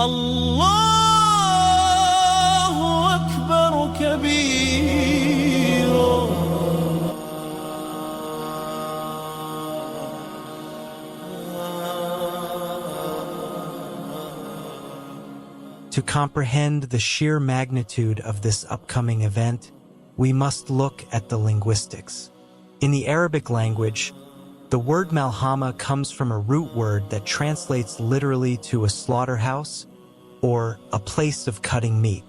الله أكبر كبيرا. To comprehend the sheer magnitude of this upcoming event, we must look at the linguistics. In the Arabic language, the word malhama comes from a root word that translates literally to a slaughterhouse or a place of cutting meat.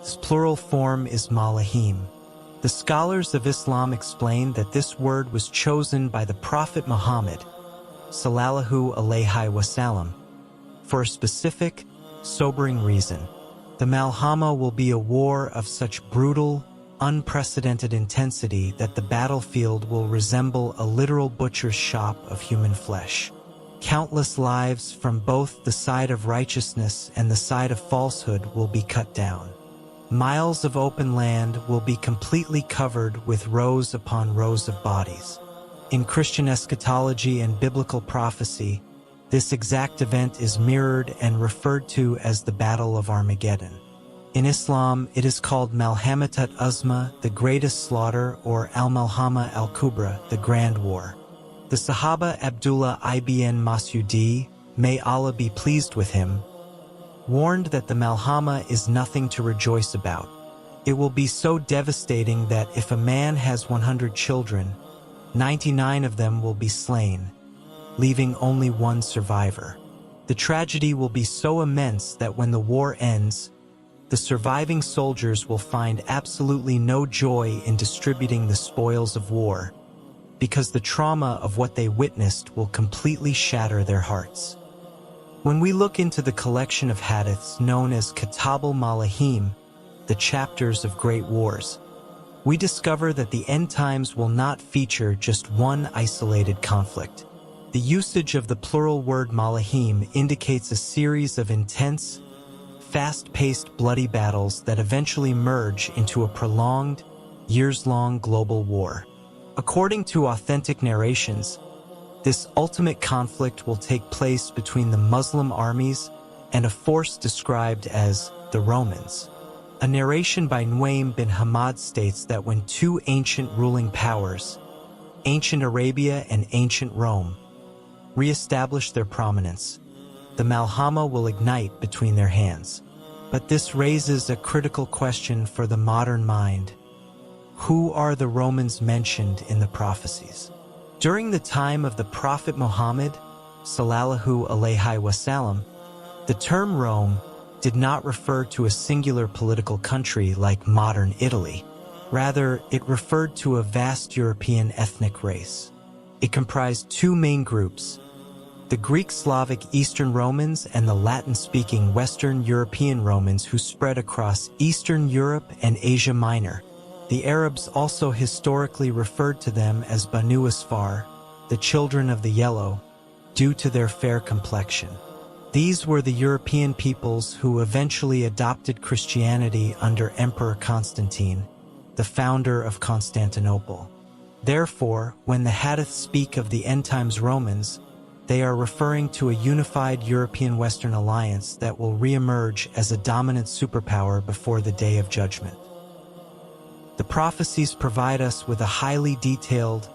Its plural form is malahim. The scholars of Islam explain that this word was chosen by the Prophet Muhammad, sallallahu alaihi wasallam, for a specific, sobering reason. The Malhama will be a war of such brutal, unprecedented intensity that the battlefield will resemble a literal butcher's shop of human flesh. Countless lives from both the side of righteousness and the side of falsehood will be cut down. Miles of open land will be completely covered with rows upon rows of bodies. In Christian eschatology and biblical prophecy, this exact event is mirrored and referred to as the Battle of Armageddon. In Islam, it is called Malhamatat Uzma, the greatest slaughter, or Al-Malhama Al-Kubra, the Grand War. The Sahaba Abdullah ibn Mas'ud, may Allah be pleased with him, warned that the Malhama is nothing to rejoice about. It will be so devastating that if a man has 100 children, 99 of them will be slain, leaving only one survivor. The tragedy will be so immense that when the war ends, the surviving soldiers will find absolutely no joy in distributing the spoils of war, because the trauma of what they witnessed will completely shatter their hearts. When we look into the collection of hadiths known as Kitab al-Malahim, the chapters of great wars, we discover that the end times will not feature just one isolated conflict. The usage of the plural word malahim indicates a series of intense, fast-paced bloody battles that eventually merge into a prolonged, years-long global war. According to authentic narrations, this ultimate conflict will take place between the Muslim armies and a force described as the Romans. A narration by Nuaym bin Hamad states that when two ancient ruling powers, ancient Arabia and ancient Rome, re-establish their prominence, the Malhama will ignite between their hands. But this raises a critical question for the modern mind. Who are the Romans mentioned in the prophecies? During the time of the Prophet Muhammad, sallallahu alaihi wasallam, the term Rome did not refer to a singular political country like modern Italy. Rather, it referred to a vast European ethnic race. It comprised two main groups: the Greek Slavic Eastern Romans and the Latin-speaking Western European Romans who spread across Eastern Europe and Asia Minor. The Arabs also historically referred to them as Banu Asfar, the children of the yellow, due to their fair complexion. These were the European peoples who eventually adopted Christianity under Emperor Constantine, the founder of Constantinople. Therefore, when the hadiths speak of the end-times Romans, they are referring to a unified European-Western alliance that will re-emerge as a dominant superpower before the Day of Judgment. The prophecies provide us with a highly detailed,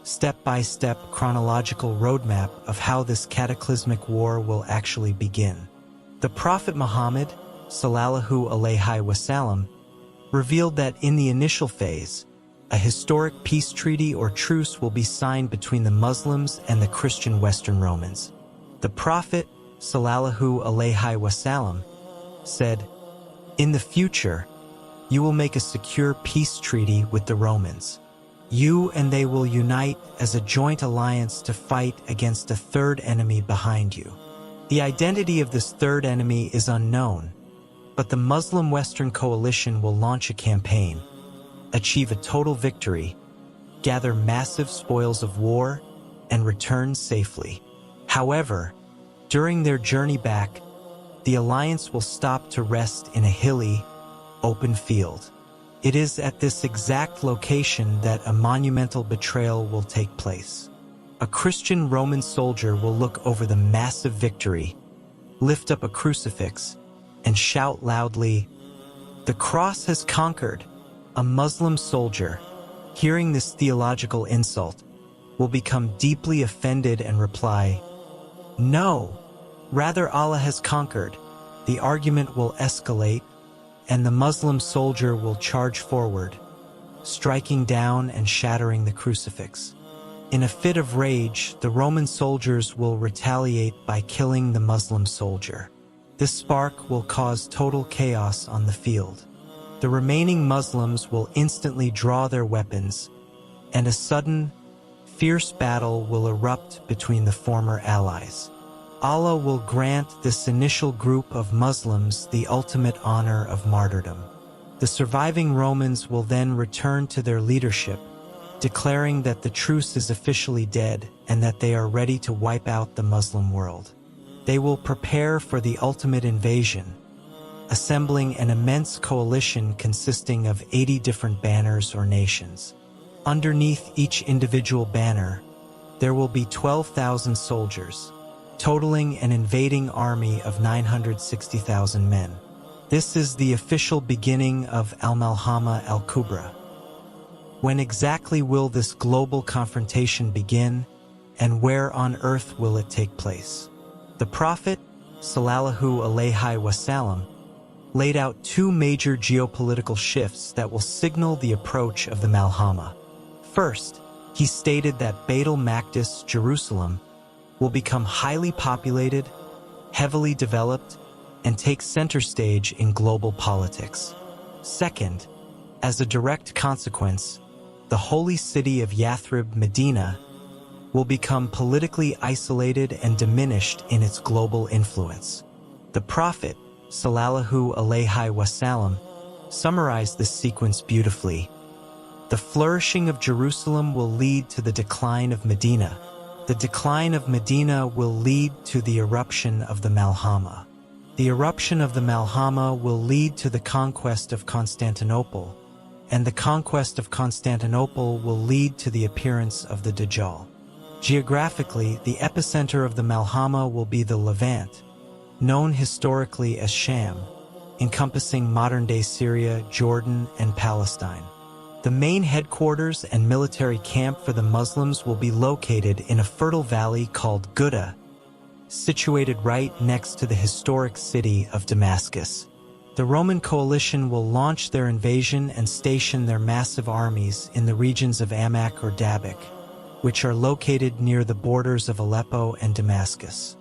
step-by-step chronological roadmap of how this cataclysmic war will actually begin. The Prophet Muhammad, sallallahu alaihi wasallam, revealed that in the initial phase, a historic peace treaty or truce will be signed between the Muslims and the Christian Western Romans. The Prophet, sallallahu alaihi wasallam, said, "In the future, you will make a secure peace treaty with the Romans. You and they will unite as a joint alliance to fight against a third enemy behind you. The identity of this third enemy is unknown, but the Muslim Western coalition will launch a campaign, achieve a total victory, gather massive spoils of war, and return safely. However, during their journey back, the alliance will stop to rest in a hilly, open field. It is at this exact location that a monumental betrayal will take place. A Christian Roman soldier will look over the massive victory, lift up a crucifix, and shout loudly, "The cross has conquered." A Muslim soldier, hearing this theological insult, will become deeply offended and reply, "No, rather Allah has conquered." The argument will escalate, and the Muslim soldier will charge forward, striking down and shattering the crucifix. In a fit of rage, the Roman soldiers will retaliate by killing the Muslim soldier. This spark will cause total chaos on the field. The remaining Muslims will instantly draw their weapons, and a sudden, fierce battle will erupt between the former allies. Allah will grant this initial group of Muslims the ultimate honor of martyrdom. The surviving Romans will then return to their leadership, declaring that the truce is officially dead and that they are ready to wipe out the Muslim world. They will prepare for the ultimate invasion, assembling an immense coalition consisting of 80 different banners or nations. Underneath each individual banner, there will be 12,000 soldiers, totaling an invading army of 960,000 men. This is the official beginning of Al-Malhama Al-Kubra. When exactly will this global confrontation begin, and where on earth will it take place? The Prophet, Sallallahu Alaihi Wasallam, laid out two major geopolitical shifts that will signal the approach of the Malhama. First, he stated that Beit al-Maqdis, Jerusalem, will become highly populated, heavily developed, and take center stage in global politics. Second, as a direct consequence, the holy city of Yathrib, Medina, will become politically isolated and diminished in its global influence. The Prophet, Sallallahu Alaihi Wasallam, summarized this sequence beautifully. The flourishing of Jerusalem will lead to the decline of Medina. The decline of Medina will lead to the eruption of the Malhama. The eruption of the Malhama will lead to the conquest of Constantinople, and the conquest of Constantinople will lead to the appearance of the Dajjal. Geographically, the epicenter of the Malhama will be the Levant, known historically as Sham, encompassing modern-day Syria, Jordan, and Palestine. The main headquarters and military camp for the Muslims will be located in a fertile valley called Ghouta, situated right next to the historic city of Damascus. The Roman coalition will launch their invasion and station their massive armies in the regions of Amak or Dabiq, which are located near the borders of Aleppo and Damascus.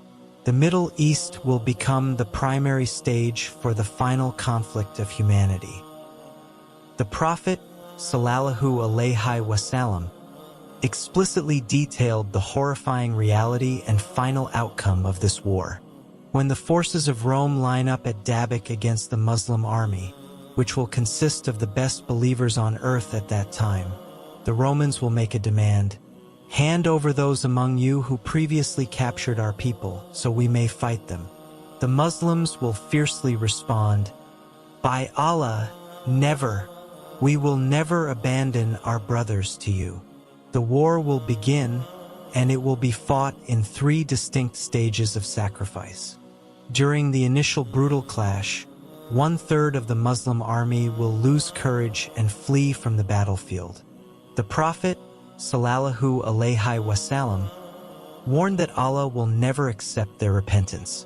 The Middle East will become the primary stage for the final conflict of humanity. The Prophet, Sallallahu Alaihi Wasallam, explicitly detailed the horrifying reality and final outcome of this war. When the forces of Rome line up at Dabiq against the Muslim army, which will consist of the best believers on earth at that time, the Romans will make a demand: "Hand over those among you who previously captured our people, so we may fight them." The Muslims will fiercely respond, "By Allah, never! We will never abandon our brothers to you." The war will begin, and it will be fought in three distinct stages of sacrifice. During the initial brutal clash, 1/3 of the Muslim army will lose courage and flee from the battlefield. The Prophet, Sallallahu Alaihi Wasallam, warned that Allah will never accept their repentance.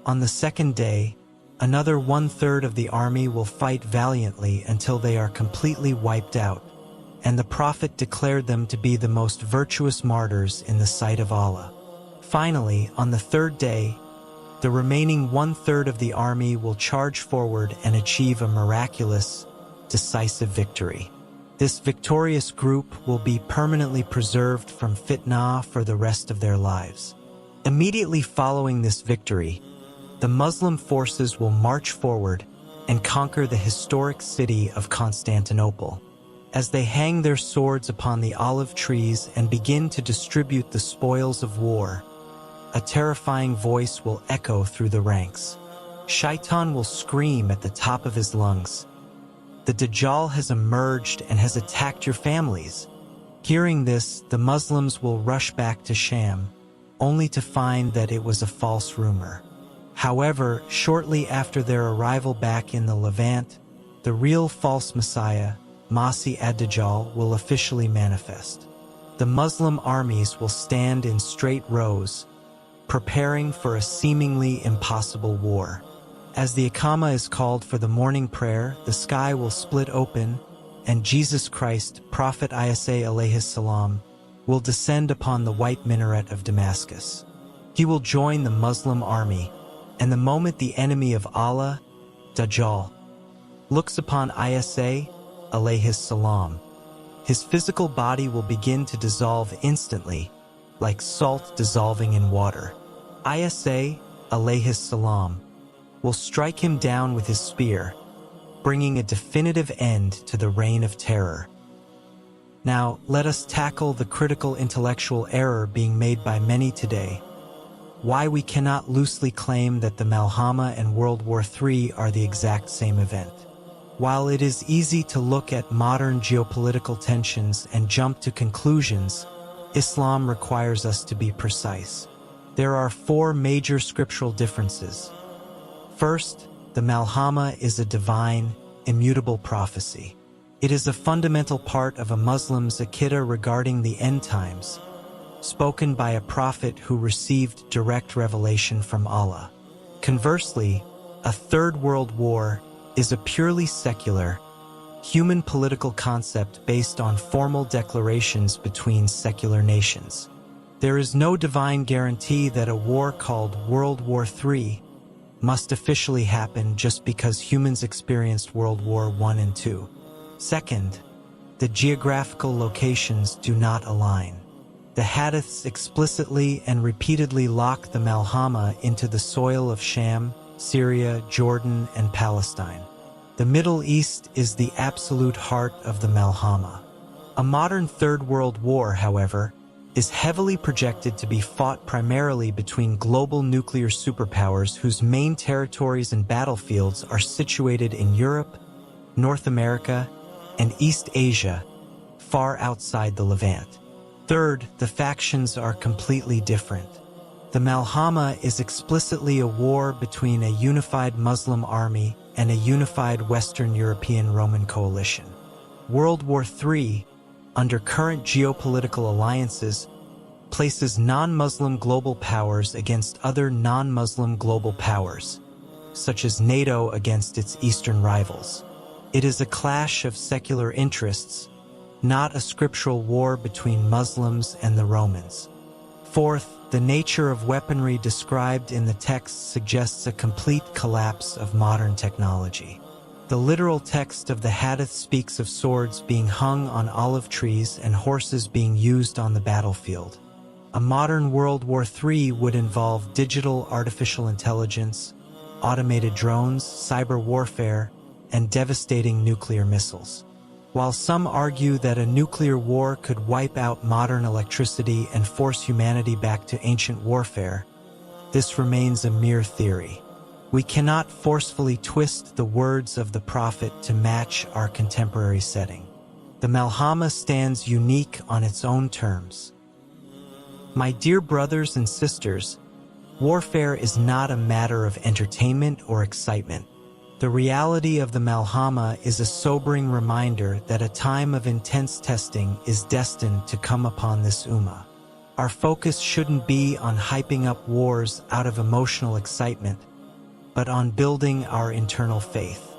On the second day, another 1/3 of the army will fight valiantly until they are completely wiped out, and the Prophet declared them to be the most virtuous martyrs in the sight of Allah. Finally, on the third day, the remaining 1/3 of the army will charge forward and achieve a miraculous, decisive victory. This victorious group will be permanently preserved from fitnah for the rest of their lives. Immediately following this victory, the Muslim forces will march forward and conquer the historic city of Constantinople. As they hang their swords upon the olive trees and begin to distribute the spoils of war, a terrifying voice will echo through the ranks. Shaitan will scream at the top of his lungs, "The Dajjal has emerged and has attacked your families." Hearing this, the Muslims will rush back to Sham, only to find that it was a false rumor. However, shortly after their arrival back in the Levant, the real false Messiah, Masih ad-Dajjal, will officially manifest. The Muslim armies will stand in straight rows, preparing for a seemingly impossible war. As the Iqama is called for the morning prayer, the sky will split open, and Jesus Christ, Prophet Isa alayhi salam, will descend upon the white minaret of Damascus. He will join the Muslim army, and the moment the enemy of Allah, Dajjal, looks upon Isa alayhi salam, his physical body will begin to dissolve instantly, like salt dissolving in water. Isa alayhi salam will strike him down with his spear, bringing a definitive end to the reign of terror. Now, let us tackle the critical intellectual error being made by many today: why we cannot loosely claim that the Malhama and World War III are the exact same event. While it is easy to look at modern geopolitical tensions and jump to conclusions, Islam requires us to be precise. There are 4 major scriptural differences. First, the Malhama is a divine, immutable prophecy. It is a fundamental part of a Muslim's aqidah regarding the end times, spoken by a prophet who received direct revelation from Allah. Conversely, a Third World War is a purely secular, human political concept based on formal declarations between secular nations. There is no divine guarantee that a war called World War III must officially happen just because humans experienced World War I and II. Second, the geographical locations do not align. The Hadiths explicitly and repeatedly lock the Malhama into the soil of Sham, Syria, Jordan, and Palestine. The Middle East is the absolute heart of the Malhama. A modern Third World War, however, is heavily projected to be fought primarily between global nuclear superpowers whose main territories and battlefields are situated in Europe, North America, and East Asia, far outside the Levant. Third, the factions are completely different. The Malhama is explicitly a war between a unified Muslim army and a unified Western European Roman coalition. World War III, under current geopolitical alliances, places non-Muslim global powers against other non-Muslim global powers, such as NATO against its Eastern rivals. It is a clash of secular interests, not a scriptural war between Muslims and the Romans. Fourth, the nature of weaponry described in the text suggests a complete collapse of modern technology. The literal text of the Hadith speaks of swords being hung on olive trees and horses being used on the battlefield. A modern World War III would involve digital artificial intelligence, automated drones, cyber warfare, and devastating nuclear missiles. While some argue that a nuclear war could wipe out modern electricity and force humanity back to ancient warfare, this remains a mere theory. We cannot forcefully twist the words of the Prophet to match our contemporary setting. The Malhama stands unique on its own terms. My dear brothers and sisters, warfare is not a matter of entertainment or excitement. The reality of the Malhama is a sobering reminder that a time of intense testing is destined to come upon this ummah. Our focus shouldn't be on hyping up wars out of emotional excitement, but on building our internal faith.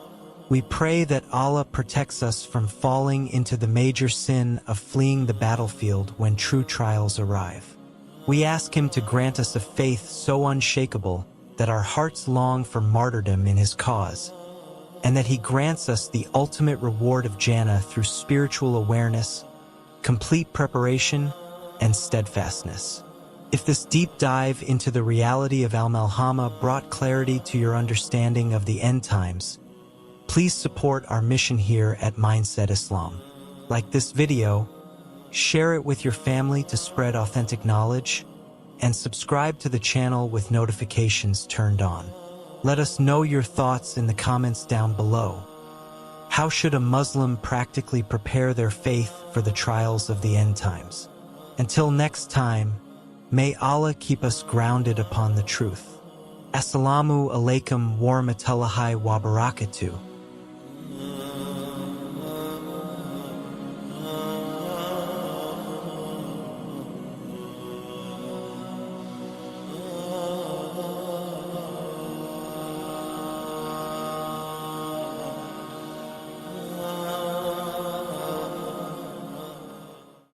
We pray that Allah protects us from falling into the major sin of fleeing the battlefield when true trials arrive. We ask Him to grant us a faith so unshakable that our hearts long for martyrdom in His cause, and that He grants us the ultimate reward of Jannah through spiritual awareness, complete preparation, and steadfastness. If this deep dive into the reality of Al-Malhama brought clarity to your understanding of the end times, please support our mission here at Mindset Islam. Like this video, share it with your family to spread authentic knowledge, and subscribe to the channel with notifications turned on. Let us know your thoughts in the comments down below. How should a Muslim practically prepare their faith for the trials of the end times? Until next time, may Allah keep us grounded upon the truth. Assalamu alaikum warahmatullahi wabarakatuh.